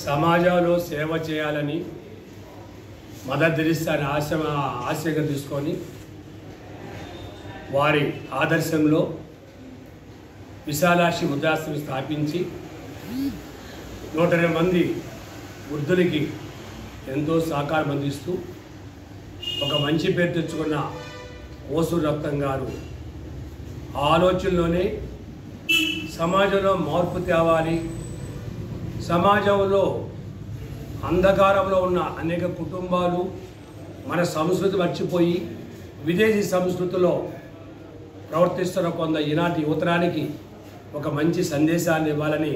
సమాజంలో సేవ చేయాలని మదర్ తెరిసాని ఆశయంగా తీసుకొని వారి ఆదర్శంలో విశాలాక్షి వృద్ధాశ్రమం స్థాపించి 120 మంది వృద్ధులకి ఎంతో సహకారం అందిస్తూ ఒక మంచి పేరు తెచ్చుకున్న ఓసూరు రత్నం గారు ఆలోచనలోనే సమాజంలో మార్పు తేవాలి, సమాజంలో అంధకారంలో ఉన్న అనేక కుటుంబాలు మన సంస్కృతి మర్చిపోయి విదేశీ సంస్కృతిలో ప్రవర్తిస్తున్న కొంత ఈనాటి యువతరానికి ఒక మంచి సందేశాన్ని ఇవ్వాలని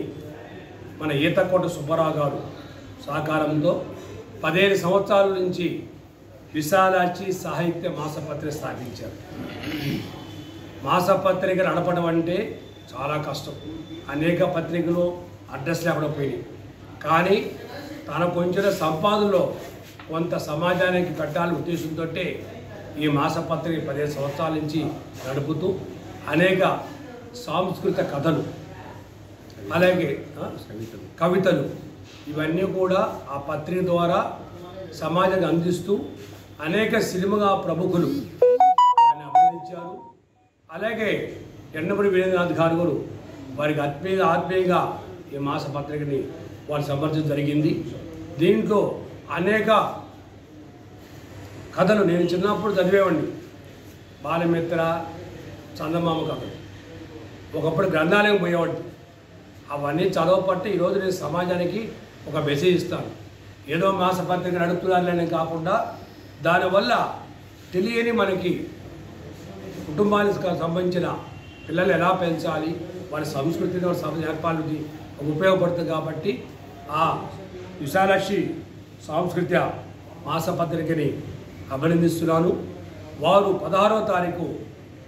మన ఈతకోట సుబ్బారావు గారు సహకారంతో 15 సంవత్సరాల నుంచి విశాలాక్షి సాహిత్య మాసపత్రిక స్థాపించారు. మాసపత్రిక నడపడం అంటే చాలా కష్టం. అనేక పత్రికలు అడ్రస్ లేకుండా పోయినాయి. కానీ తనకు కొంచెం సంపాదనలో కొంత సమాజానికి పెట్టాలని ఉద్దేశంతో ఈ మాసపత్రిక 15 సంవత్సరాల నుంచి నడుపుతూ అనేక సాంస్కృతిక కథలు అలాగే కవితలు ఇవన్నీ కూడా ఆ పత్రిక ద్వారా సమాజానికి అందిస్తూ అనేక సినిమా ప్రముఖులు దాన్ని అభినందించారు. అలాగే ఎండమూరి వీరేంద్రనాథ్ గారు వారికి ఆత్మీయంగా ఈ మాసపత్రికని వాళ్ళు సమర్పించడం జరిగింది. దీంట్లో అనేక కథలు నేను చిన్నప్పుడు చదివేవాడిని. బాలమిత్ర, చందమామ కథలు ఒకప్పుడు గ్రంథాలయం పోయేవాడిని. అవన్నీ చదవపట్టి ఈరోజు నేను సమాజానికి ఒక మెసేజ్ ఇస్తాను. ఏదో మాసపత్రిక నడుపుతున్నారని కాకుండా దానివల్ల తెలియని మనకి కుటుంబానికి సంబంధించిన పిల్లలు ఎలా పెంచాలి, వాళ్ళ సంస్కృతిని వాళ్ళ సమాజ ఏర్పాటుకి ఉపయోగపడుతుంది. కాబట్టి ఆ విశాలాక్షి సాంస్కృతిక మాసపత్రికని అభినందిస్తున్నాను. వారు 16వ తారీఖు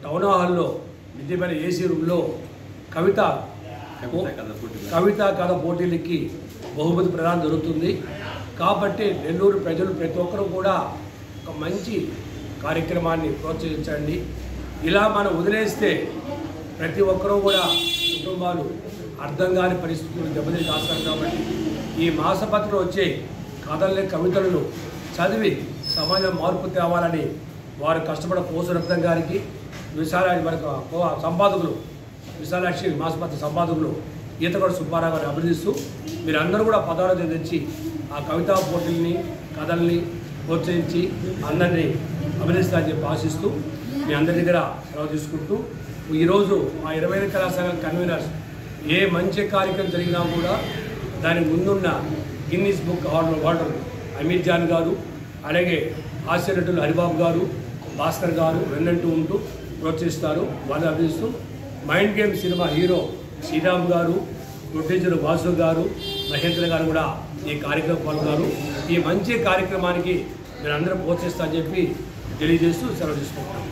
టౌన్ హాల్లో విద్యమైన ఏసీ రూమ్లో కవితా కథ పోటీలకి బహుమతి ప్రదానం జరుగుతుంది. కాబట్టి నెల్లూరు ప్రజలు ప్రతి ఒక్కరూ కూడా ఒక మంచి కార్యక్రమాన్ని ప్రోత్సహించండి. ఇలా మనం వదిలేస్తే ప్రతి ఒక్కరూ కూడా కుటుంబాలు అర్థం కాని పరిస్థితులు దెబ్బతిని కాస్తారు. కాబట్టి ఈ మాసపత్రికలో వచ్చే కథల్ని కవితలను చదివి సమాజం మార్పు తేవాలని వారు కష్టపడ కోసరత్నం గారికి విశాలాక్షి మనకు సంపాదకులు విశాలాక్షి మాసపత్రిక సంపాదకులు ఈతకోట సుబ్బారావు గారిని అభినందిస్తూ మీరందరూ కూడా 16వ తేదీ నుంచి ఆ కవితా పోటీల్ని కథల్ని ప్రోత్సహించి అందరినీ అభినందిస్తారని చెప్పి ఆశిస్తూ మీ అందరి దగ్గర సెలవు తీసుకుంటూ ఈరోజు ఆ 25 కళాశాలల కన్వీనర్స్ ఏ మంచి కార్యక్రమం జరిగినా కూడా దాని ముందున్న Guinness book holder Ameer Jan గారు, అలాగే హాస్య నటులు హరిబాబు గారు, భాస్కర్ గారు వెన్నంటూ ఉంటూ ప్రోత్సహిస్తారు. వాళ్ళు అభినందిస్తూ mind game cinema hero Sriram గారు, ప్రొడ్యూసర్ వాసు గారు, మహేంద్ర గారు కూడా ఈ కార్యక్రమం పాల్గొన్నారు. ఈ మంచి కార్యక్రమానికి మీరు అందరూ ప్రోత్సహిస్తారని చెప్పి తెలియజేస్తూ సెలవు తీసుకుంటాను.